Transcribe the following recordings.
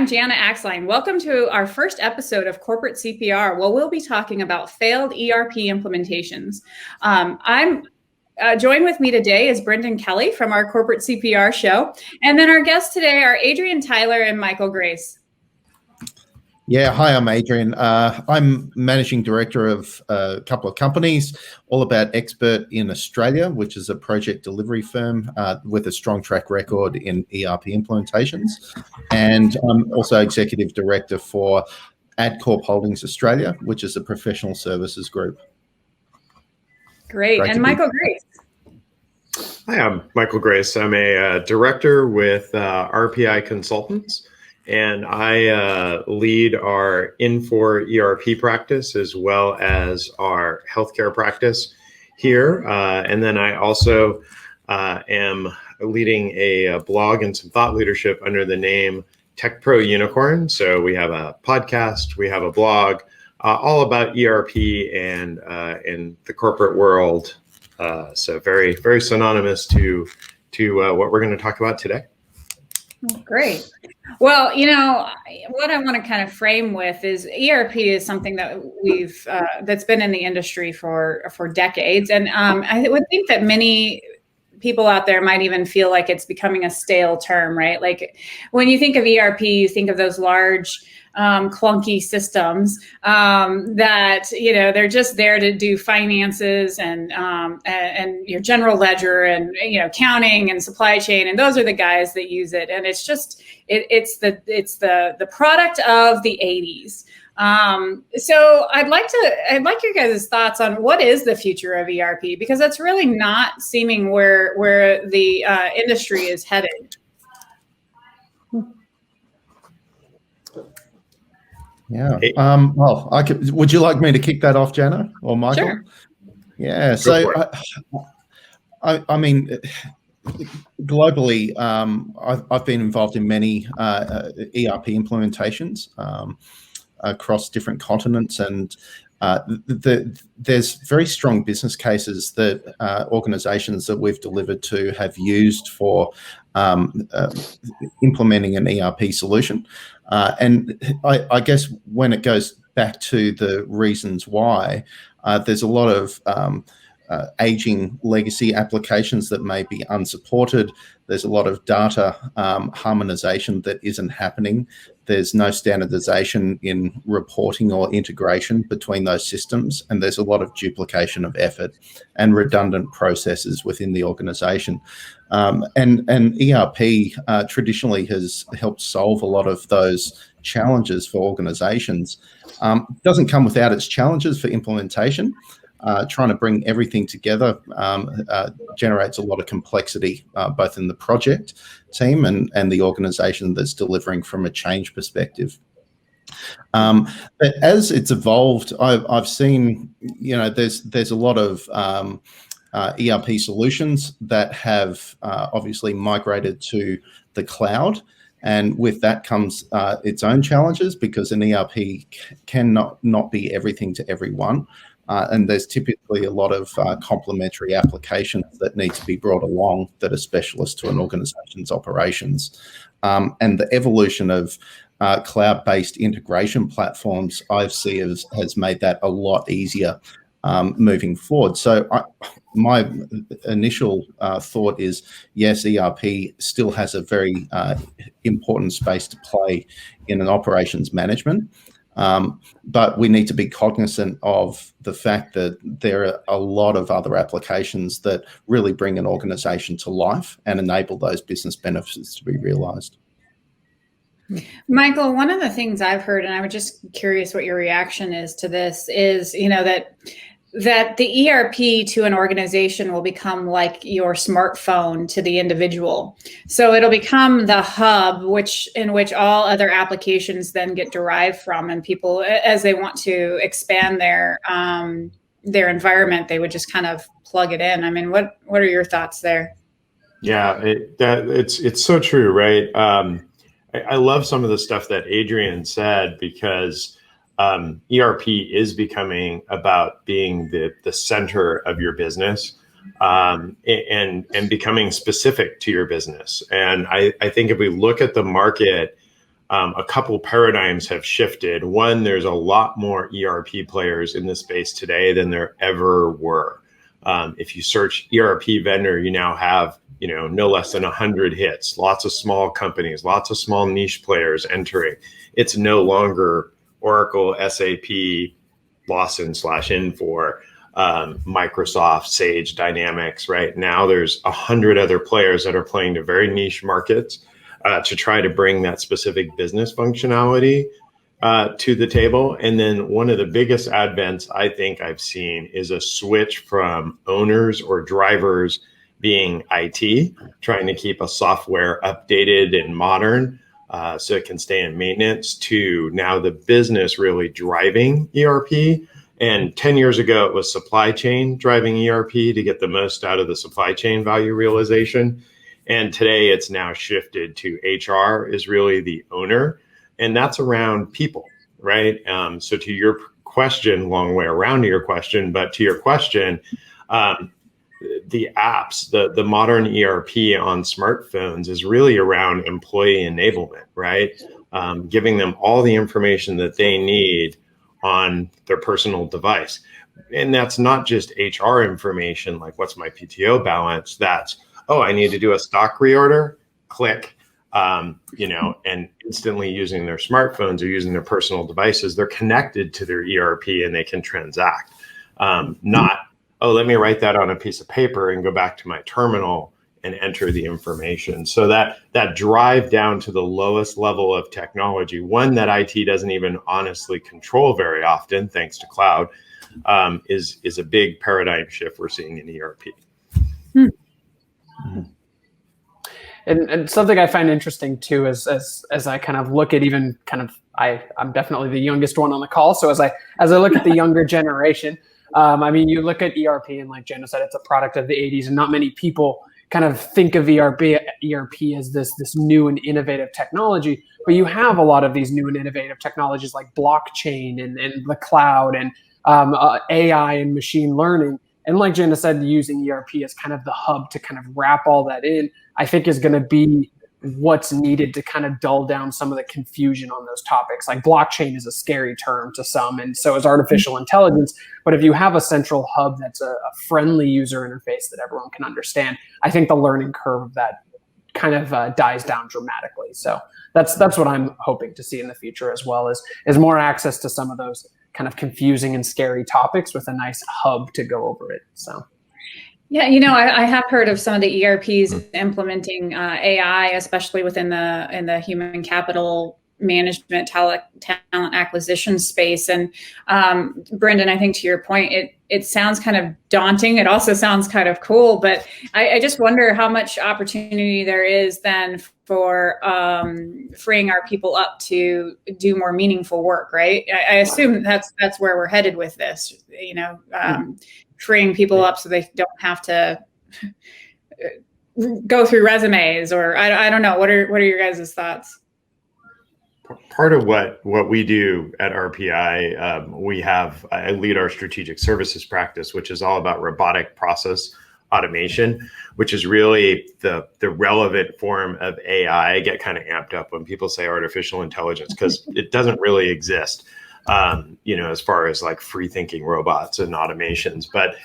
I'm Jana Axline. Welcome to our first episode of Corporate CPR. Well, we'll be talking about failed ERP implementations. I'm joined with me today is Brendan Kelly from our Corporate CPR show. And then our guests today are Adrian Tyler and Michael Grace. Yeah, hi, I'm Adrian. I'm managing director of a couple of companies, All About Expert in Australia, which is a project delivery firm with a strong track record in ERP implementations. And I'm also executive director for AdCorp Holdings Australia, which is a professional services group. Great. And Michael Grace. Hi, I'm Michael Grace. I'm a director with RPI Consultants. And I lead our Infor ERP practice as well as our healthcare practice here. And then I also am leading a blog and some thought leadership under the name Tech Pro Unicorn. So we have a podcast, we have a blog, all about ERP and in the corporate world. So very, very synonymous to what we're going to talk about today. Great. Well, you know, what I want to kind of frame with is ERP is something that we've that's been in the industry for decades, and I would think that many people out there might even feel like it's becoming a stale term, right? Like when you think of ERP, you think of those large, clunky systems that, you know, they're just there to do finances and your general ledger and, you know, accounting and supply chain. And those are the guys that use it. And it's just, it's the product of the 80s. So I'd like your guys' thoughts on what is the future of ERP, because that's really not seeming where the industry is headed. Yeah. Well, would you like me to kick that off, Jana or Michael? Sure. Yeah. So, I mean, globally, I've been involved in many ERP implementations across different continents, and there's very strong business cases that organizations that we've delivered to have used for implementing an ERP solution. And I guess when it goes back to the reasons why, there's a lot of aging legacy applications that may be unsupported. There's a lot of data harmonization that isn't happening. There's no standardization in reporting or integration between those systems. And there's a lot of duplication of effort and redundant processes within the organization. And ERP traditionally has helped solve a lot of those challenges for organizations. Doesn't come without its challenges for implementation. Trying to bring everything together generates a lot of complexity, both in the project team and the organization that's delivering from a change perspective. But as it's evolved, I've seen, you know, there's a lot of ERP solutions that have obviously migrated to the cloud. And with that comes its own challenges, because an ERP cannot not be everything to everyone. And there's typically a lot of complementary applications that need to be brought along that are specialist to an organization's operations. And the evolution of cloud-based integration platforms, I see has made that a lot easier moving forward. So my initial thought is, yes, ERP still has a very important space to play in an operations management. But we need to be cognizant of the fact that there are a lot of other applications that really bring an organization to life and enable those business benefits to be realized. Michael, one of the things I've heard, and I was just curious what your reaction is to this, is, you know, that the ERP to an organization will become like your smartphone to the individual. So it'll become the hub in which all other applications then get derived from, and people, as they want to expand their environment, they would just kind of plug it in. I mean, what are your thoughts there? Yeah, it's so true, right? I love some of the stuff that Adrian said, because ERP is becoming about being the center of your business, and becoming specific to your business. And I think if we look at the market, a couple paradigms have shifted. One, there's a lot more ERP players in the space today than there ever were. If you search ERP vendor, you now have, no less than 100 hits, lots of small companies, lots of small niche players entering. It's no longer Oracle, SAP, Lawson/Infor, Microsoft, Sage, Dynamics. Right now, there's 100 other players that are playing to very niche markets to try to bring that specific business functionality to the table. And then one of the biggest advents I think I've seen is a switch from owners or drivers being IT, trying to keep a software updated and modern so it can stay in maintenance, to now the business really driving ERP. And 10 years ago, it was supply chain driving ERP to get the most out of the supply chain value realization. And today it's now shifted to HR is really the owner, and that's around people, right? So to your question, long way around to your question, but to your question, the apps, the modern ERP on smartphones is really around employee enablement, right? Giving them all the information that they need on their personal device. And that's not just HR information, like what's my PTO balance? That's, oh, I need to do a stock reorder, click, and instantly using their smartphones or using their personal devices, they're connected to their ERP and they can transact. Not, oh, let me write that on a piece of paper and go back to my terminal and enter the information. So that drive down to the lowest level of technology, one that IT doesn't even honestly control very often, thanks to cloud, is a big paradigm shift we're seeing in ERP. And something I find interesting too is as I kind of look at even kind of I'm definitely the youngest one on the call. So as I look at the younger generation, you look at ERP and like Jenna said, it's a product of the 80s, and not many people kind of think of ERP as this new and innovative technology. But you have a lot of these new and innovative technologies like blockchain and the cloud and AI and machine learning. And like Jenna said, using ERP as kind of the hub to kind of wrap all that in, I think is going to be what's needed to kind of dull down some of the confusion on those topics. Like blockchain is a scary term to some, and so is artificial intelligence. But if you have a central hub that's a friendly user interface that everyone can understand, I think the learning curve of that kind of dies down dramatically. So that's what I'm hoping to see in the future, as well as more access to some of those kind of confusing and scary topics with a nice hub to go over it. So. Yeah, I have heard of some of the ERPs implementing AI, especially within the human capital management, talent acquisition space. And Brendan, I think to your point, it sounds kind of daunting. It also sounds kind of cool, but I just wonder how much opportunity there is then for freeing our people up to do more meaningful work, right? I assume that's where we're headed with this, freeing people up so they don't have to go through resumes, or I don't know. What are your guys' thoughts? Part of what we do at RPI, I lead our strategic services practice, which is all about robotic process automation, which is really the relevant form of AI. I get kind of amped up when people say artificial intelligence, because it doesn't really exist, as far as like free thinking robots and automations. But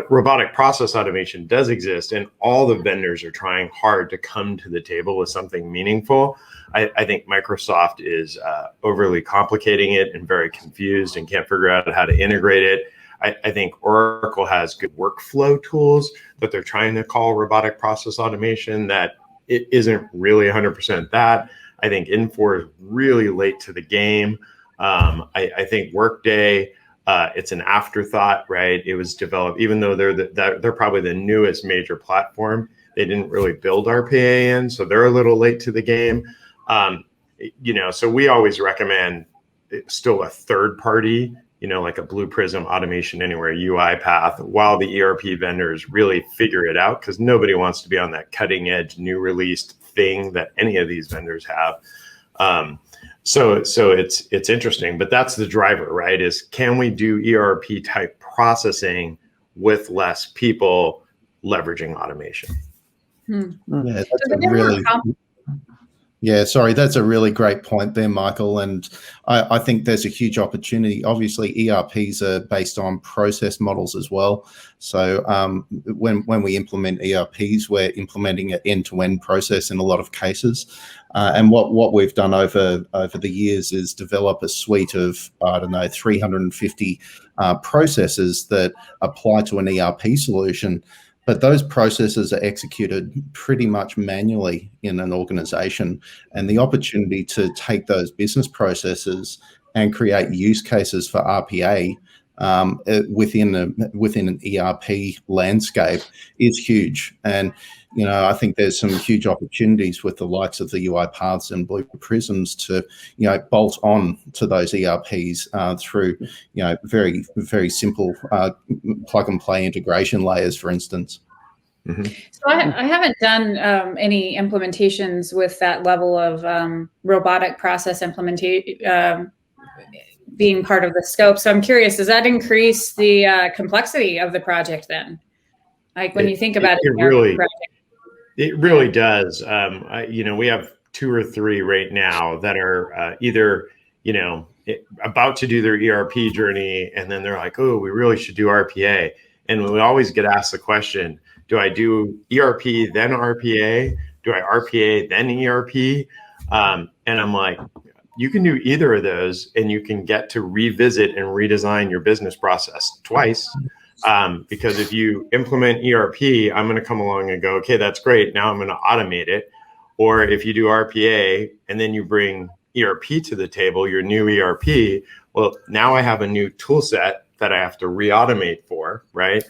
robotic process automation does exist, and all the vendors are trying hard to come to the table with something meaningful. I think Microsoft is overly complicating it and very confused and can't figure out how to integrate it. I think Oracle has good workflow tools that they're trying to call robotic process automation, that it isn't really 100% that. I think Infor is really late to the game. I think Workday, it's an afterthought, right? It was developed, even though they're probably the newest major platform, they didn't really build RPA in, so they're a little late to the game. So we always recommend still a third party, like a Blue Prism Automation Anywhere UiPath, while the ERP vendors really figure it out, because nobody wants to be on that cutting edge, new released thing that any of these vendors have. So it's interesting, but that's the driver, right? Is can we do ERP type processing with less people leveraging automation? Yeah, that's a really Yeah, sorry, that's a really great point there, Michael. And I think there's a huge opportunity. Obviously, ERPs are based on process models as well. So when we implement ERPs, we're implementing an end-to-end process in a lot of cases. And what we've done over the years is develop a suite of, I don't know, 350 processes that apply to an ERP solution. But those processes are executed pretty much manually in an organization. And the opportunity to take those business processes and create use cases for RPA within an ERP landscape is huge. And I think there's some huge opportunities with the likes of the UiPaths and Blue Prisms to bolt on to those ERPs through very, very simple plug and play integration layers, for instance. Mm-hmm. So I haven't done any implementations with that level of robotic process implementation being part of the scope. So I'm curious, does that increase the complexity of the project then? Like when you think about it really does. We have 2 or 3 right now that are either, about to do their ERP journey, and then they're like, oh, we really should do RPA. And we always get asked the question, do I do ERP, then RPA? Do I RPA, then ERP? And I'm like, you can do either of those, and you can get to revisit and redesign your business process twice. Because if you implement ERP, I'm going to come along and go, okay, that's great. Now I'm going to automate it. Or if you do RPA and then you bring ERP to the table, your new ERP, well, now I have a new tool set that I have to re-automate for, right?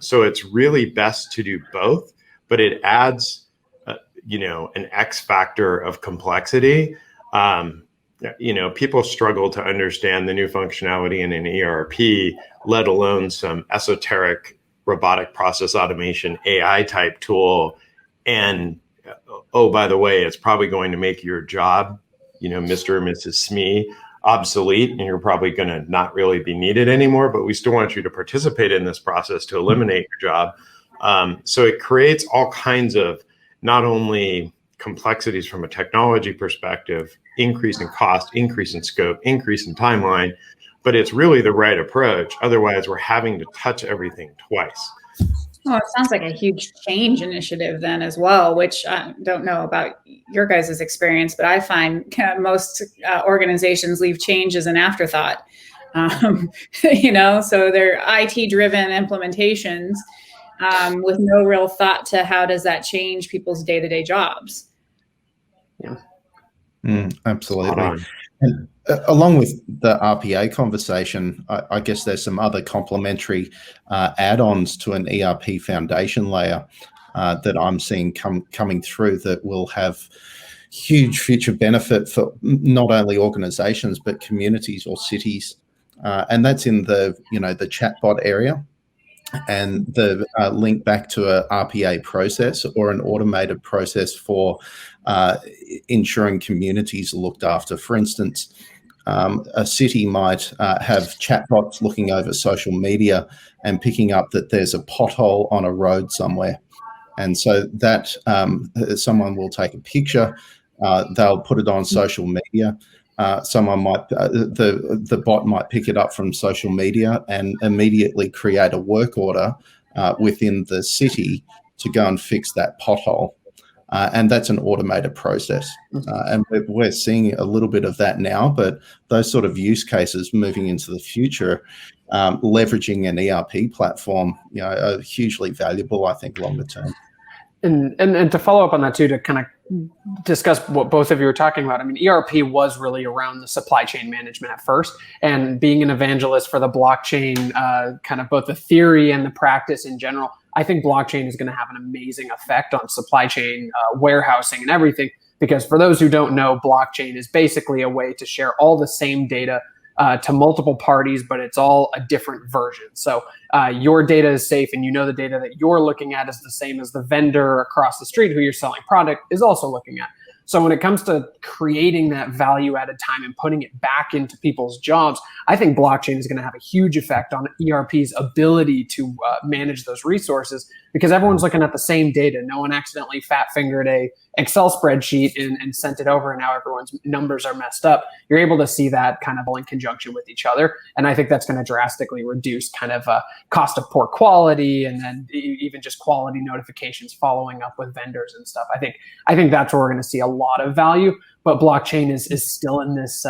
So it's really best to do both, but it adds, an X factor of complexity. People struggle to understand the new functionality in an ERP, let alone some esoteric robotic process automation AI type tool. And oh, by the way, it's probably going to make your job, Mr. or Mrs. Smee, obsolete, and you're probably going to not really be needed anymore, but we still want you to participate in this process to eliminate your job. So it creates all kinds of not only complexities from a technology perspective, increase in cost, increase in scope, increase in timeline, but it's really the right approach. Otherwise, we're having to touch everything twice. Well, it sounds like a huge change initiative then as well, which I don't know about your guys' experience, but I find most organizations leave change as an afterthought. So they're IT-driven implementations with no real thought to how does that change people's day-to-day jobs. Yeah, absolutely. And along with the RPA conversation, I guess there's some other complementary add-ons to an ERP foundation layer that I'm seeing coming through that will have huge future benefit for not only organizations, but communities or cities. And that's in the chatbot area. And the link back to a RPA process or an automated process for ensuring communities are looked after. For instance, a city might have chatbots looking over social media and picking up that there's a pothole on a road somewhere. And so that someone will take a picture, they'll put it on social media. Someone might, the bot might pick it up from social media and immediately create a work order within the city to go and fix that pothole. And that's an automated process. And we're seeing a little bit of that now, but those sort of use cases moving into the future, leveraging an ERP platform, are hugely valuable, I think, longer term. And to follow up on that too, to kind of discuss what both of you were talking about. I mean, ERP was really around the supply chain management at first, and being an evangelist for the blockchain, kind of both the theory and the practice in general. I think blockchain is going to have an amazing effect on supply chain, warehousing, and everything. Because for those who don't know, blockchain is basically a way to share all the same data to multiple parties, but it's all a different version. So your data is safe, and the data that you're looking at is the same as the vendor across the street who you're selling product is also looking at. So when it comes to creating that value added time and putting it back into people's jobs, I think blockchain is going to have a huge effect on ERP's ability to manage those resources, because everyone's looking at the same data. No one accidentally fat fingered a Excel spreadsheet and sent it over, and now everyone's numbers are messed up. You're able to see that kind of all in conjunction with each other. And I think that's going to drastically reduce kind of cost of poor quality, and then even just quality notifications following up with vendors and stuff. I think that's where we're going to see a lot of value. But blockchain is still in this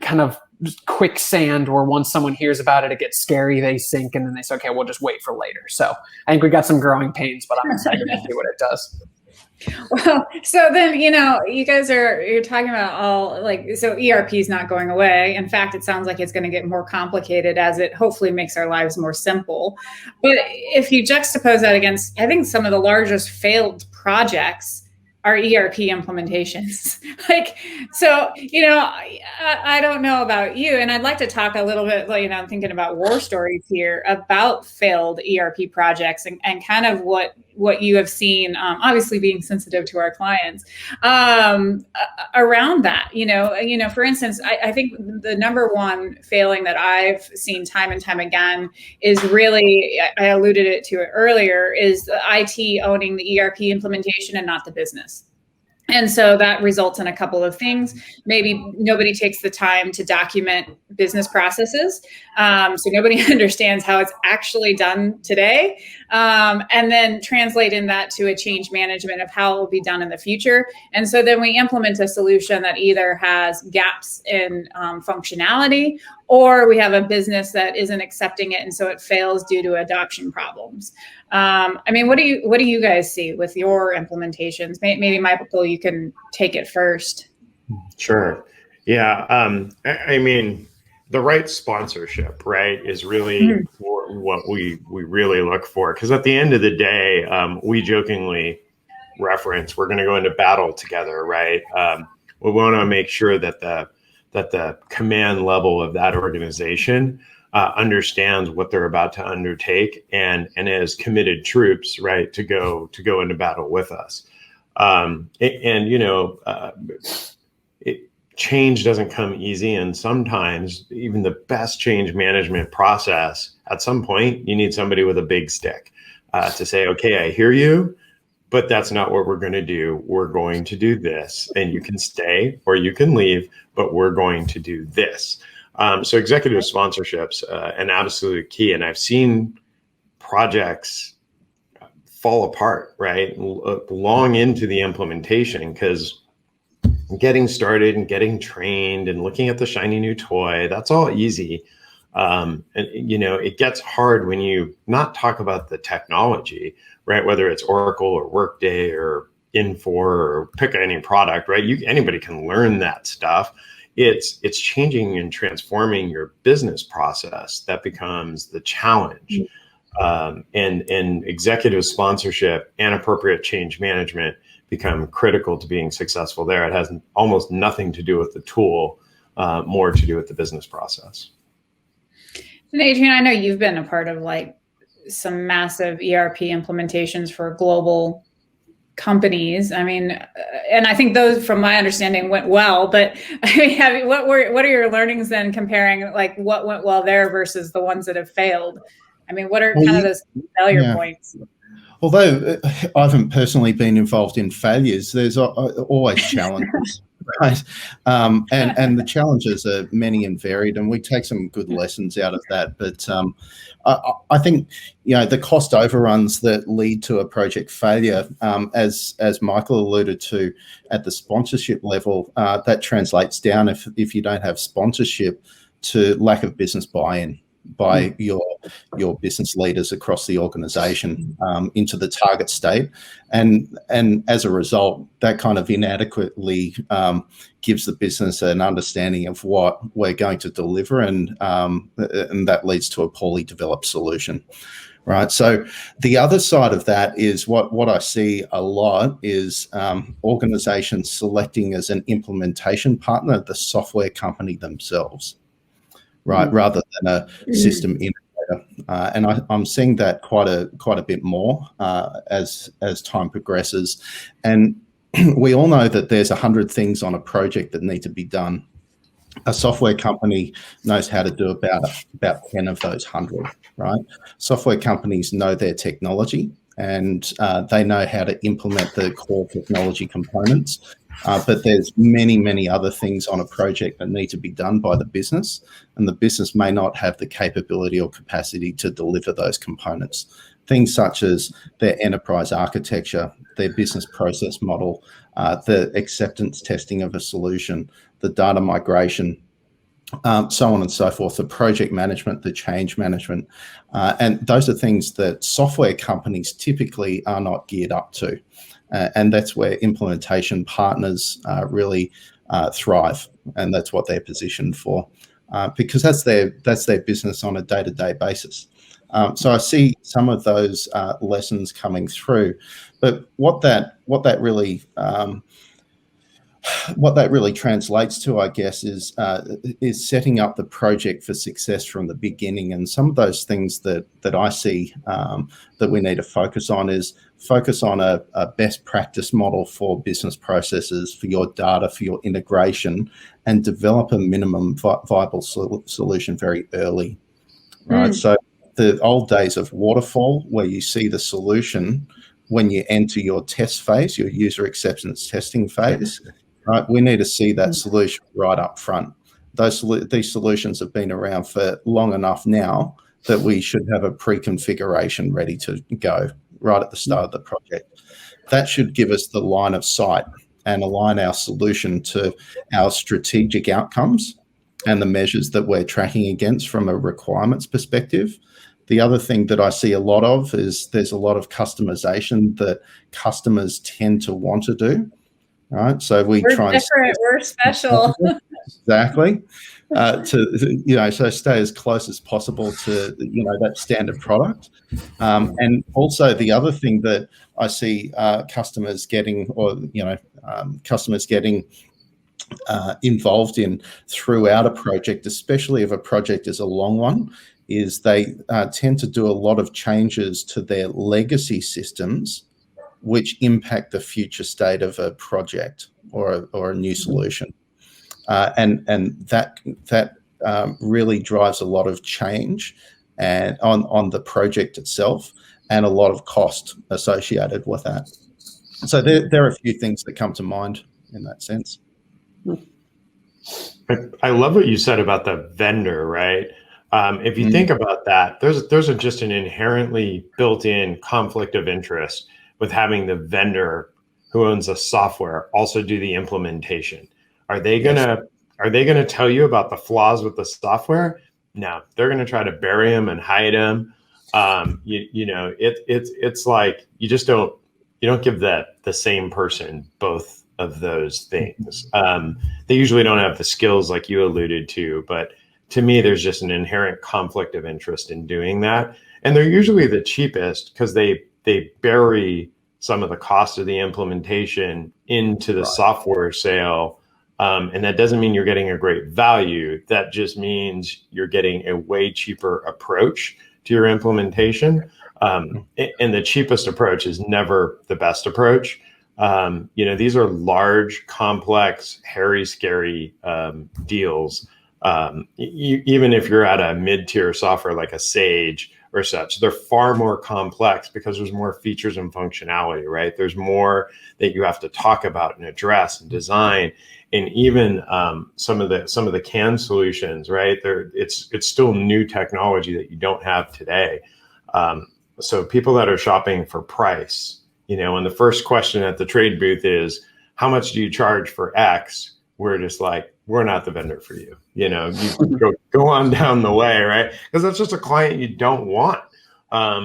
kind of quicksand where once someone hears about it, it gets scary, they sink, and then they say, okay, we'll just wait for later. So I think we got some growing pains, but I'm excited to see what it does. Well, so then, you guys you're talking about so ERP is not going away. In fact, it sounds like it's going to get more complicated as it hopefully makes our lives more simple. But if you juxtapose that against, I think some of the largest failed projects are ERP implementations. I don't know about you, and I'd like to talk a little bit, I'm thinking about war stories here about failed ERP projects and kind of what you have seen, obviously being sensitive to our clients, around that. For instance, I think the number one failing that I've seen time and time again is really, I alluded to it earlier, is the IT owning the ERP implementation and not the business. And so that results in a couple of things. Maybe nobody takes the time to document business processes. So nobody understands how it's actually done today. And then translating that to a change management of how it will be done in the future. And so then we implement a solution that either has gaps in functionality, or we have a business that isn't accepting it, and so it fails due to adoption problems. What do you guys see with your implementations? Maybe Michael, you can take it first. Sure. Yeah. The right sponsorship, right, is really what we really look for. Because at the end of the day, we jokingly reference we're going to go into battle together, right? We want to make sure that the command level of that organization understands what they're about to undertake and is committed troops, right, to go into battle with us. Change doesn't come easy, and sometimes even the best change management process, at some point, you need somebody with a big stick to say, okay, I hear you, but that's not what we're going to do. We're going to do this, and you can stay or you can leave, but we're going to do this. So executive sponsorship's an absolute key, and I've seen projects fall apart, right, long into the implementation, because getting started and getting trained and looking at the shiny new toy, that's all easy. It gets hard when you not talk about the technology, right? Whether it's Oracle or Workday or Infor or pick any product, right? Anybody can learn that stuff. It's changing and transforming your business process that becomes the challenge. And executive sponsorship and appropriate change management become critical to being successful there. It has almost nothing to do with the tool, more to do with the business process. And Adrian, I know you've been a part of some massive ERP implementations for global companies. And I think those, from my understanding, went well. But what are your learnings then, comparing what went well there versus the ones that have failed? What are kind of those failure points? Although I haven't personally been involved in failures, there's always challenges, right? And the challenges are many and varied, and we take some good lessons out of that. But I think the cost overruns that lead to a project failure, as Michael alluded to, at the sponsorship level, that translates down, if you don't have sponsorship, to lack of business buy-in by your business leaders across the organization into the target state, and as a result, that kind of inadequately gives the business an understanding of what we're going to deliver, and that leads to a poorly developed solution. Right. So the other side of that is what I see a lot is organizations selecting as an implementation partner the software company themselves, right, rather than a system integrator. And I'm seeing that quite a bit more as time progresses. And we all know that there's 100 things on a project that need to be done. A software company knows how to do about 10 of those 100, right? Software companies know their technology, and they know how to implement the core technology components. But there's many other things on a project that need to be done by the business, and the business may not have the capability or capacity to deliver those components. Things such as their enterprise architecture, their business process model, the acceptance testing of a solution, the data migration, so on and so forth, the project management, the change management. And those are things that software companies typically are not geared up to. And that's where implementation partners really thrive. And that's what they're positioned for, because that's their business on a day-to-day basis. So I see some of those lessons coming through, but what that really translates to, I guess, is setting up the project for success from the beginning. And some of those things that I see that we need to focus on is focus on a best practice model for business processes, for your data, for your integration, and develop a minimum viable solution very early, right? So the old days of waterfall, where you see the solution when you enter your test phase, your user acceptance testing phase, right? We need to see that solution right up front. These solutions have been around for long enough now that we should have a pre-configuration ready to go right at the start of the project. That should give us the line of sight and align our solution to our strategic outcomes and the measures that we're tracking against from a requirements perspective. The other thing that I see a lot of is there's a lot of customization that customers tend to want to do, right? So we're different, we're special. Exactly. So stay as close as possible to, that standard product. And also the other thing that I see customers getting involved in throughout a project, especially if a project is a long one, is they tend to do a lot of changes to their legacy systems, which impact the future state of a project or a new solution. And that really drives a lot of change and on the project itself, and a lot of cost associated with that. So there are a few things that come to mind in that sense. I love what you said about the vendor, right? If you think about that, there's just an inherently built-in conflict of interest with having the vendor who owns the software also do the implementation. Are they gonna tell you about the flaws with the software? No, they're gonna try to bury them and hide them. It's like you don't give the same person both of those things. They usually don't have the skills like you alluded to, but to me, there's just an inherent conflict of interest in doing that. And they're usually the cheapest because they bury some of the cost of the implementation into the software sale. And that doesn't mean you're getting a great value. That just means you're getting a way cheaper approach to your implementation. And the cheapest approach is never the best approach. These are large, complex, hairy, scary deals. Even if you're at a mid-tier software like a Sage or such, they're far more complex because there's more features and functionality, right? There's more that you have to talk about and address and design. And even some of the canned solutions, right? It's still new technology that you don't have today. So people that are shopping for price, when the first question at the trade booth is, how much do you charge for X? We're just like, we're not the vendor for you. You go on down the way, right? Because that's just a client you don't want.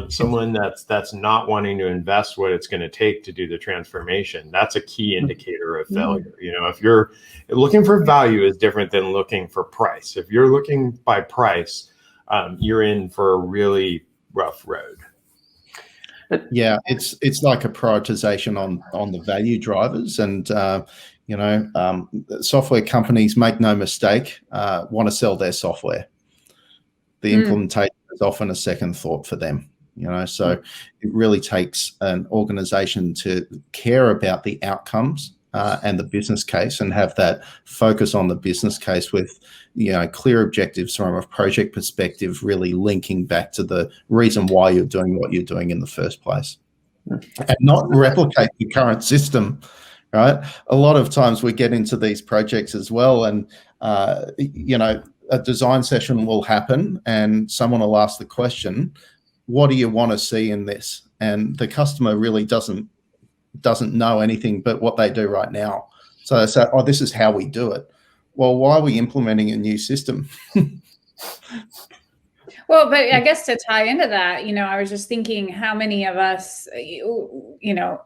Someone that's not wanting to invest what it's going to take to do the transformation. That's a key indicator of failure. If you're looking for value is different than looking for price. If you're looking by price, you're in for a really rough road. Yeah, it's like a prioritization on the value drivers, and software companies, make no mistake, want to sell their software. The implementation is often a second thought for them. So it really takes an organization to care about the outcomes and the business case, and have that focus on the business case with clear objectives from a project perspective, really linking back to the reason why you're doing what you're doing in the first place, and not replicate the current system. Right? A lot of times we get into these projects as well, and a design session will happen and someone will ask the question, what do you want to see in this? And the customer really doesn't know anything but what they do right now. So they say, oh, this is how we do it. Well, why are we implementing a new system? Well, but I guess to tie into that, I was just thinking how many of us,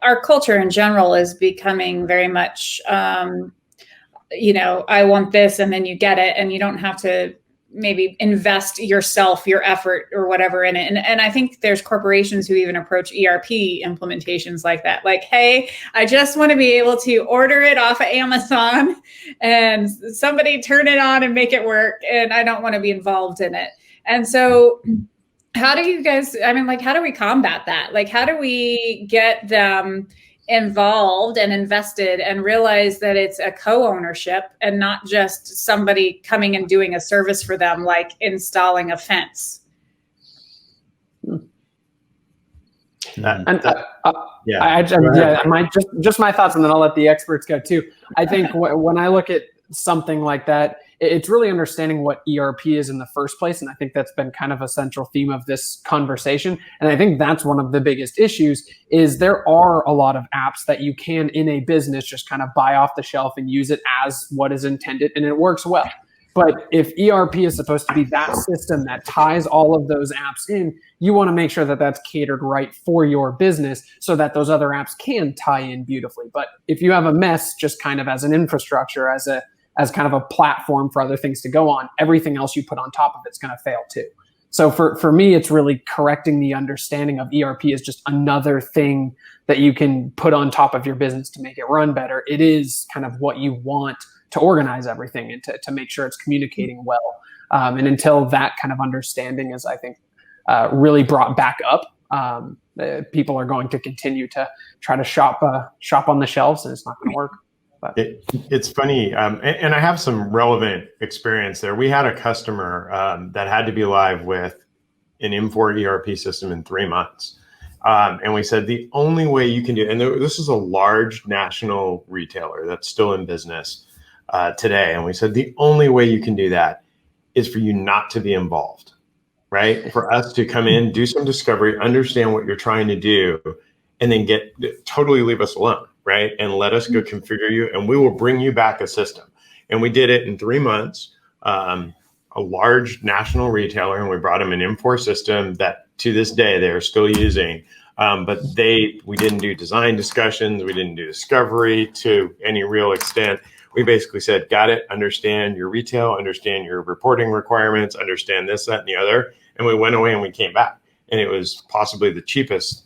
our culture in general is becoming very much, I want this, and then you get it, and you don't have to maybe invest yourself, your effort or whatever in it. And I think there's corporations who even approach ERP implementations like that. Like, hey, I just want to be able to order it off of Amazon and somebody turn it on and make it work. And I don't want to be involved in it. And so how do you guys, how do we combat that? Like, how do we get them involved and invested and realize that it's a co-ownership and not just somebody coming and doing a service for them, like installing a fence? Just my thoughts, and then I'll let the experts go too. I think when I look at something like that, it's really understanding what ERP is in the first place. And I think that's been kind of a central theme of this conversation. And I think that's one of the biggest issues is there are a lot of apps that you can in a business just kind of buy off the shelf and use it as what is intended, and it works well. But if ERP is supposed to be that system that ties all of those apps in, you want to make sure that that's catered right for your business so that those other apps can tie in beautifully. But if you have a mess just kind of as an infrastructure, as kind of a platform for other things to go on, everything else you put on top of it's going to fail too. So for me, it's really correcting the understanding of ERP as just another thing that you can put on top of your business to make it run better. It is kind of what you want to organize everything and to make sure it's communicating well. And until that kind of understanding is, I think, really brought back up, people are going to continue to try to shop on the shelves, and it's not going to work. It's funny, and I have some relevant experience there. We had a customer that had to be live with an M4 ERP system in 3 months. And we said, the only way you can do, and this is a large national retailer that's still in business today. And we said, the only way you can do that is for you not to be involved, right? For us to come in, do some discovery, understand what you're trying to do, and then totally leave us alone. Right? And let us go configure you, and we will bring you back a system. And we did it in 3 months, a large national retailer, and we brought them an M4 system that to this day they're still using. But we didn't do design discussions. We didn't do discovery to any real extent. We basically said, got it, understand your retail, understand your reporting requirements, understand this, that, and the other. And we went away and we came back. And it was possibly the cheapest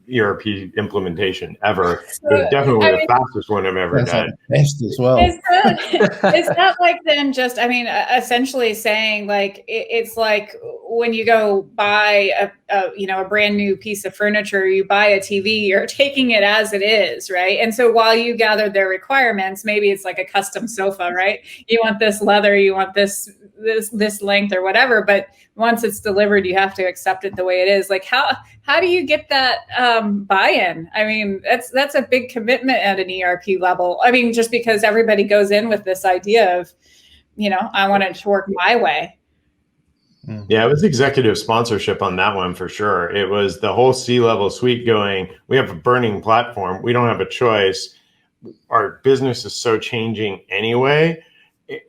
ERP implementation ever. It was definitely the fastest one I've ever done. Best as well. Is that like then just, essentially saying like, it's like when you go buy a brand new piece of furniture, you buy a TV, you're taking it as it is, right? And so while you gather their requirements, maybe it's like a custom sofa, right? You want this leather, you want this length or whatever, but once it's delivered, you have to accept it the way it is. Like how do you get that buy-in? That's a big commitment at an ERP level. Just because everybody goes in with this idea of, I want it to work my way. Yeah, it was executive sponsorship on that one for sure. It was the whole C-level suite going, we have a burning platform. We don't have a choice. Our business is so changing anyway.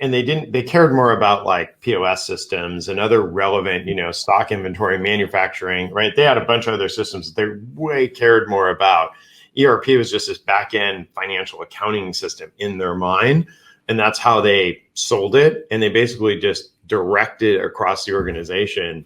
And they cared more about like POS systems and other relevant, stock inventory, manufacturing, right? They had a bunch of other systems that they way cared more about. ERP was just this back end financial accounting system in their mind. And that's how they sold it. And they basically just directed across the organization,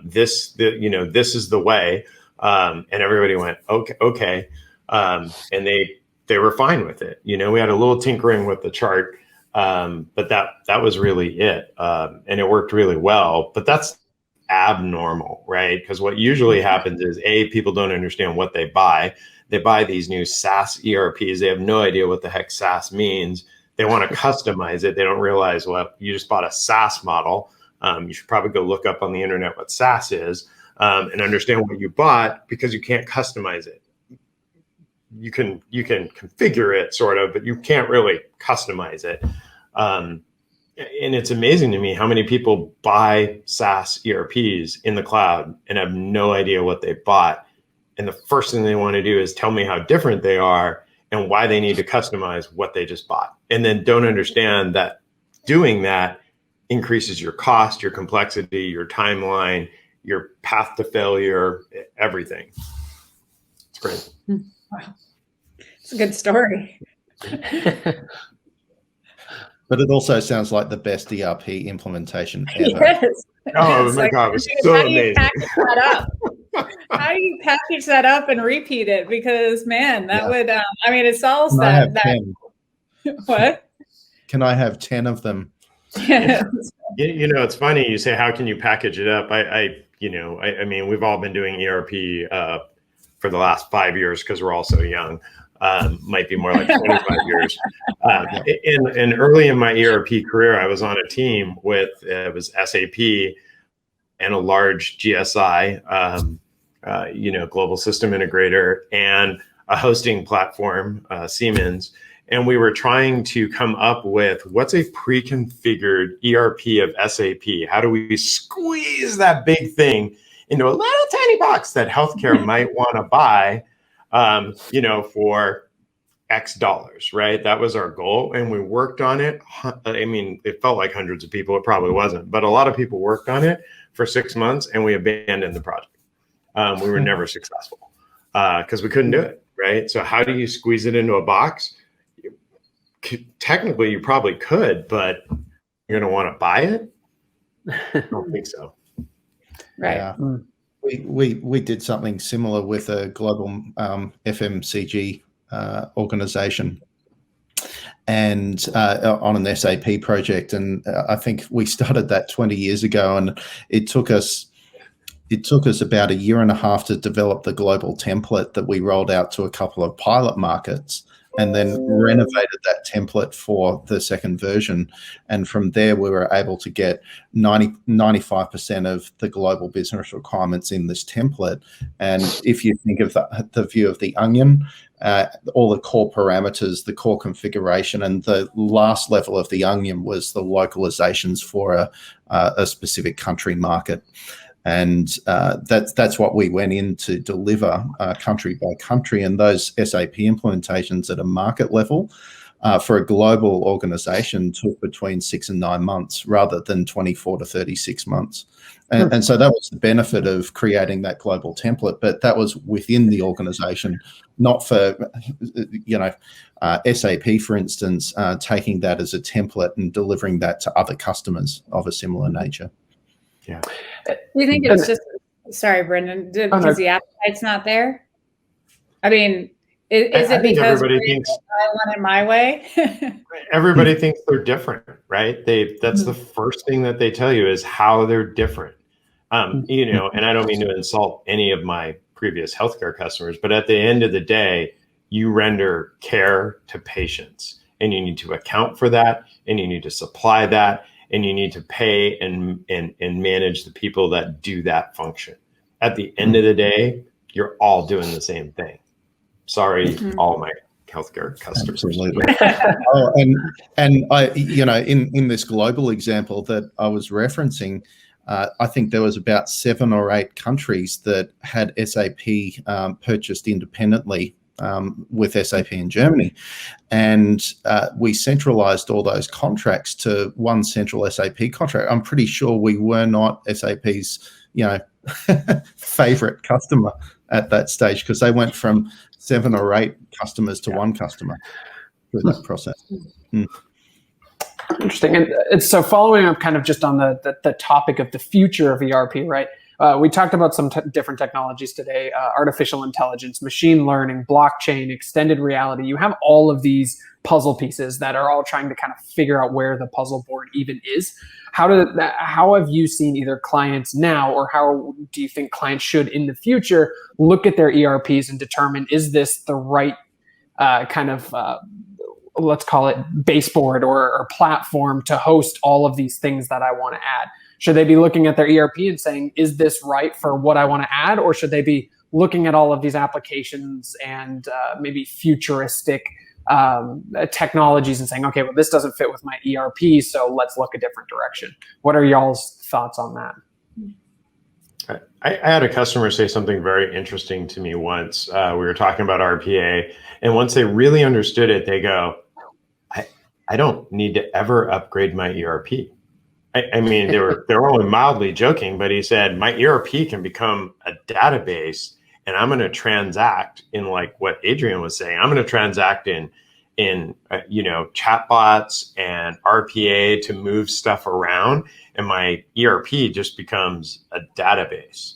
this is the way. And everybody went, okay. And they were fine with it. We had a little tinkering with the chart. But that was really it. And it worked really well. But that's abnormal, right? Because what usually happens is people don't understand what they buy. They buy these new SaaS ERPs. They have no idea what the heck SaaS means. They want to customize it. They don't realize, well, you just bought a SaaS model. You should probably go look up on the internet what SaaS is and understand what you bought, because you can't customize it. You can configure it sort of, but you can't really customize it. And it's amazing to me how many people buy SaaS ERPs in the cloud and have no idea what they bought. And the first thing they want to do is tell me how different they are and why they need to customize what they just bought. And then don't understand that doing that increases your cost, your complexity, your timeline, your path to failure, everything. It's great. Wow. It's a good story. But it also sounds like the best ERP implementation ever. Yes. Oh It's my like, God, it was how so do you amazing. package that up? How do you package that up and repeat it? Because man, that would I mean, it solves Can I have that 10? What? Can I have 10 of them? Yes. You know, it's funny you say, how can you package it up? I mean, we've all been doing ERP for the last 5 years because we're all so young. Might be more like 25 years. And early in my ERP career, I was on a team with, it was SAP and a large GSI, global system integrator, and a hosting platform, Siemens. And we were trying to come up with what's a pre-configured ERP of SAP? How do we squeeze that big thing into a little tiny box that healthcare might want to buy, for X dollars, right? That was our goal. And we worked on it. I mean, it felt like hundreds of people. It probably wasn't, but a lot of people worked on it for 6 months and we abandoned the project. We were never successful because we couldn't do it, right? So how do you squeeze it into a box? Technically, you probably could, but you're going to want to buy it? I don't think so. Right. Yeah. We did something similar with a global FMCG organization, and on an SAP project. And I think we started that 20 years ago, and it took us about a year and a half to develop the global template that we rolled out to a couple of pilot markets, and then renovated that template for the second version. And from there, we were able to get 95% of the global business requirements in this template. And if you think of the view of the onion, all the core parameters, the core configuration, and the last level of the onion was the localizations for a specific country market. And that's what we went in to deliver country by country. And those SAP implementations at a market level for a global organization took between 6 and 9 months rather than 24 to 36 months. And so that was the benefit of creating that global template, but that was within the organization, not for, SAP, for instance, taking that as a template and delivering that to other customers of a similar nature. Yeah. Do you think it's just, sorry, Brendan, because the appetite's not there? I mean, is it because everybody thinks I want it my way? Everybody thinks they're different, right? That's the first thing that they tell you is how they're different. And I don't mean to insult any of my previous healthcare customers, but at the end of the day, you render care to patients, and you need to account for that, and you need to supply that, and you need to pay and manage the people that do that function. At the end of the day, you're all doing the same thing. Sorry, all my healthcare customers. Absolutely. and I, in this global example that I was referencing, I think there was about 7 or 8 countries that had SAP purchased independently with SAP in Germany. And we centralized all those contracts to one central SAP contract. I'm pretty sure we were not SAP's, favorite customer at that stage, because they went from 7 or 8 customers to one customer through that process. Interesting. And so following up kind of just on the topic of the future of ERP, right? we talked about some different technologies today, artificial intelligence, machine learning, blockchain, extended reality. You have all of these puzzle pieces that are all trying to kind of figure out where the puzzle board even is. How have you seen either clients now, or how do you think clients should in the future look at their ERPs and determine, is this the right let's call it baseboard or platform to host all of these things that I want to add? Should they be looking at their ERP and saying, is this right for what I want to add? Or should they be looking at all of these applications and maybe futuristic technologies and saying, okay, well, this doesn't fit with my ERP, so let's look a different direction? What are y'all's thoughts on that? I had a customer say something very interesting to me once. We were talking about RPA, and once they really understood it, they go, I don't need to ever upgrade my ERP. I mean, they were only mildly joking, but he said, my ERP can become a database, and I'm going to transact in, like what Adrian was saying, I'm going to transact in chatbots and RPA to move stuff around, and my ERP just becomes a database.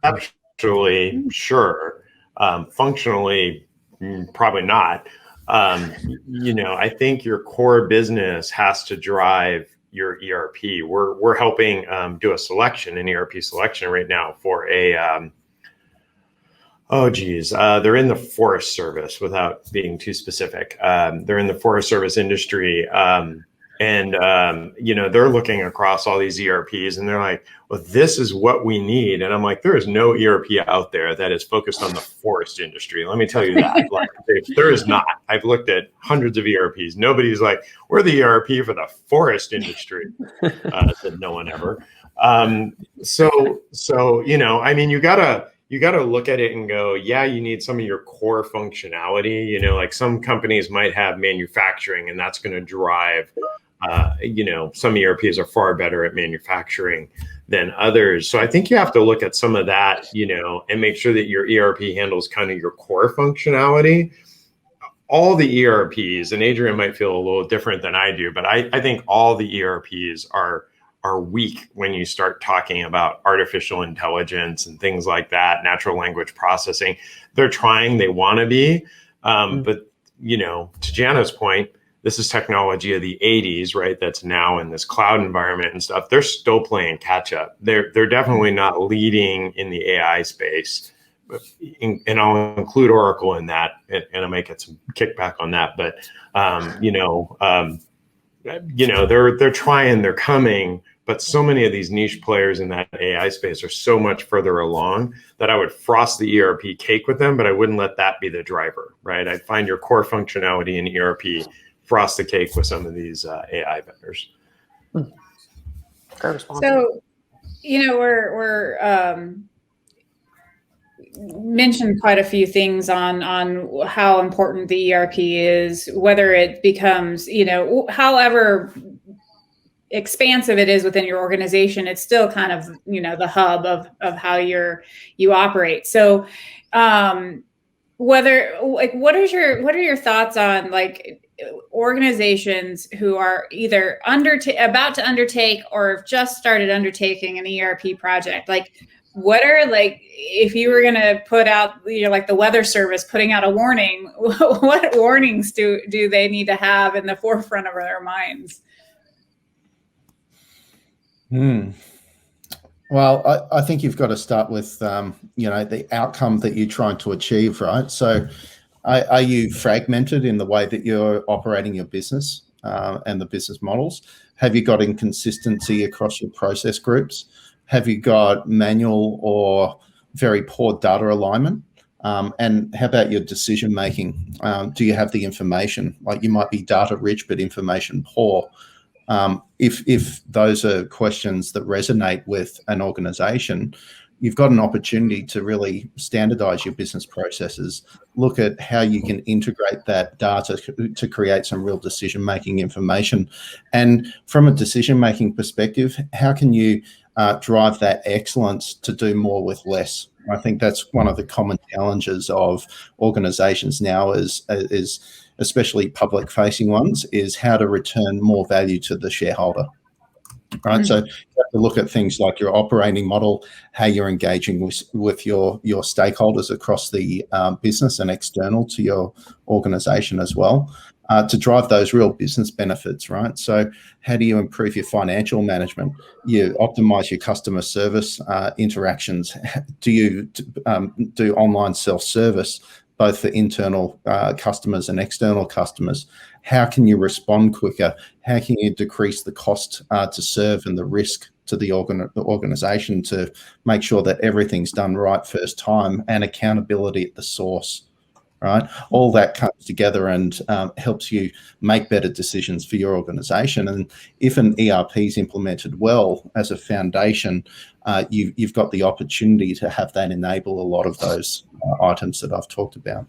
Actually, sure. Functionally, probably not. I think your core business has to drive your ERP. We're helping do an ERP selection right now for a they're in the Forest Service, without being too specific. They're in the Forest Service industry, and they're looking across all these ERPs, and they're like, well, this is what we need. And I'm like, there is no ERP out there that is focused on the forest industry. Let me tell you that. Like, there is not. I've looked at hundreds of ERPs. Nobody's like, we're the ERP for the forest industry. Said no one ever. You gotta look at it and go, yeah, you need some of your core functionality. Like some companies might have manufacturing, and that's going to drive. Some ERPs are far better at manufacturing than others. So I think you have to look at some of that, and make sure that your ERP handles kind of your core functionality. All the ERPs, and Adrian might feel a little different than I do, but I think all the ERPs are weak when you start talking about artificial intelligence and things like that, natural language processing. They're trying, they want to be, but to Jana's point, this is technology of the 80s, right? That's now in this cloud environment and stuff. They're still playing catch up. They're definitely not leading in the AI space. And I'll include Oracle in that, and I might get some kickback on that. But they're trying, they're coming. But so many of these niche players in that AI space are so much further along that I would frost the ERP cake with them, but I wouldn't let that be the driver, right? I'd find your core functionality in ERP, frost the cake with some of these AI vendors. So, we're mentioned quite a few things on how important the ERP is, whether it becomes, however expansive it is within your organization, it's still kind of, the hub of how you operate. So, what are your thoughts on like organizations who are either about to undertake or have just started undertaking an ERP project? Like, what are, like, if you were going to put out, like the weather service putting out a warning, what warnings do they need to have in the forefront of their minds? Well, I think you've got to start with, the outcome that you're trying to achieve, right? So are you fragmented in the way that you're operating your business and the business models? Have you got inconsistency across your process groups? Have you got manual or very poor data alignment? And how about your decision making? Do you have the information? Like, you might be data rich, but information poor. If those are questions that resonate with an organization, you've got an opportunity to really standardize your business processes, look at how you can integrate that data to create some real decision-making information. And from a decision-making perspective, how can you drive that excellence to do more with less? I think that's one of the common challenges of organizations now, is especially public-facing ones, is how to return more value to the shareholder. right? So you have to look at things like your operating model, how you're engaging with your stakeholders across the business and external to your organization as well, to drive those real business benefits, right? So how do you improve your financial management? You optimize your customer service interactions. Do you do online self-service, both for internal customers and external customers? How can you respond quicker? How can you decrease the cost to serve and the risk to the organization to make sure that everything's done right first time, and accountability at the source, right? All that comes together and helps you make better decisions for your organization. And if an ERP is implemented well as a foundation, you've got the opportunity to have that enable a lot of those items that I've talked about.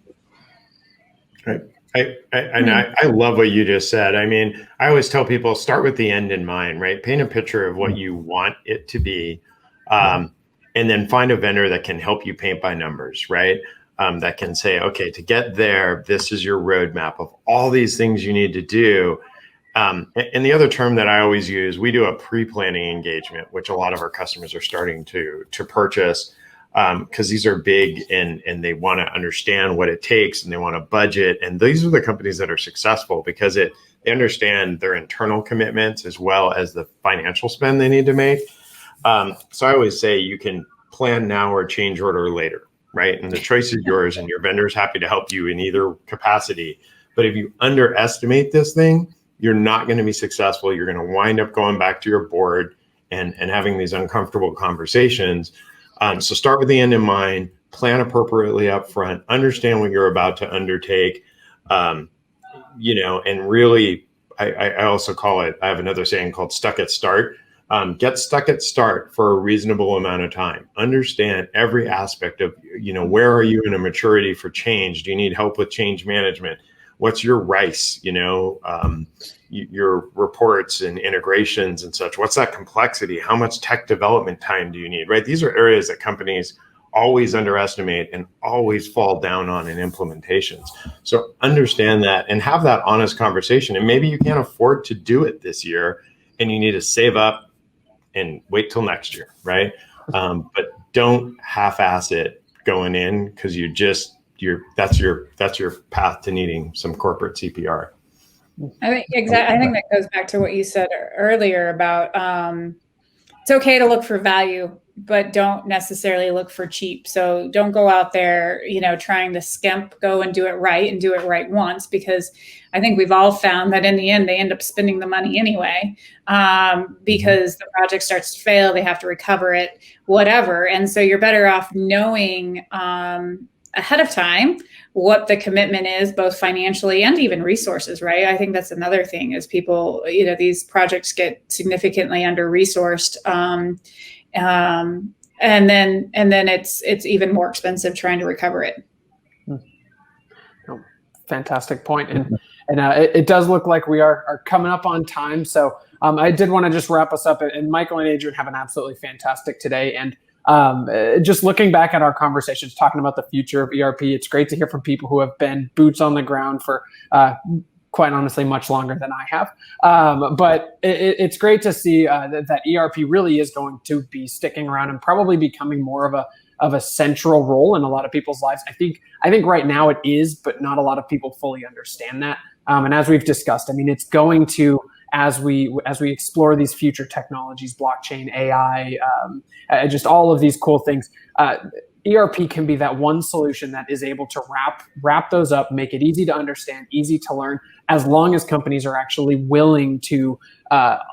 Right. I love what you just said. I mean, I always tell people, start with the end in mind, right? Paint a picture of what you want it to be, and then find a vendor that can help you paint by numbers, right? That can say, okay, to get there, this is your roadmap of all these things you need to do. And the other term that I always use, we do a pre-planning engagement, which a lot of our customers are starting to purchase, because these are big and they want to understand what it takes and they want to budget. And these are the companies that are successful because they understand their internal commitments as well as the financial spend they need to make. So I always say you can plan now or change order later, right? And the choice is yours, and your vendor's happy to help you in either capacity. But if you underestimate this thing, you're not going to be successful. You're going to wind up going back to your board and having these uncomfortable conversations. So start with the end in mind, plan appropriately up front, understand what you're about to undertake, and really, I also call it, I have another saying called stuck at start. Get stuck at start for a reasonable amount of time. Understand every aspect of, where are you in a maturity for change? Do you need help with change management? What's your RICE, your reports and integrations and such? What's that complexity? How much tech development time do you need, right? These are areas that companies always underestimate and always fall down on in implementations. So understand that and have that honest conversation. And maybe you can't afford to do it this year and you need to save up and wait till next year, right? But don't half-ass it going in, because that's your path to needing some corporate CPR. I think exactly. I think that goes back to what you said earlier about it's okay to look for value, but don't necessarily look for cheap. So don't go out there, trying to skimp, go and do it right once, because I think we've all found that in the end, they end up spending the money anyway, because the project starts to fail, they have to recover it, whatever. And so you're better off knowing ahead of time what the commitment is, both financially and even resources, right? I think that's another thing is people, these projects get significantly under-resourced. And then it's even more expensive trying to recover it. Oh, fantastic point. And it does look like we are coming up on time. So I did want to just wrap us up, and Michael and Adrian have an absolutely fantastic today. And just looking back at our conversations, talking about the future of ERP, it's great to hear from people who have been boots on the ground for quite honestly much longer than I have. But it's great to see that ERP really is going to be sticking around and probably becoming more of a central role in a lot of people's lives. I think right now it is, but not a lot of people fully understand that. And as we've discussed, I mean, it's going to, as we explore these future technologies, blockchain, AI, just all of these cool things, ERP can be that one solution that is able to wrap those up, make it easy to understand, easy to learn, as long as companies are actually willing to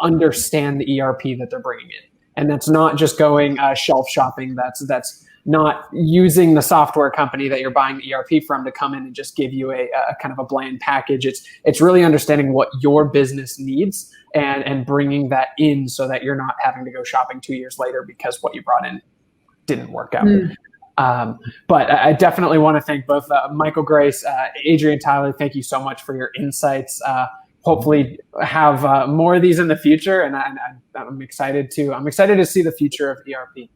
understand the ERP that they're bringing in. And that's not just going shelf shopping. That's not using the software company that you're buying the ERP from to come in and just give you a kind of a bland package. It's really understanding what your business needs and bringing that in so that you're not having to go shopping 2 years later because what you brought in didn't work out. But I definitely want to thank both Michael Grace, Adrian Tyler. Thank you so much for your insights. Hopefully have more of these in the future, and I'm excited to see the future of ERP.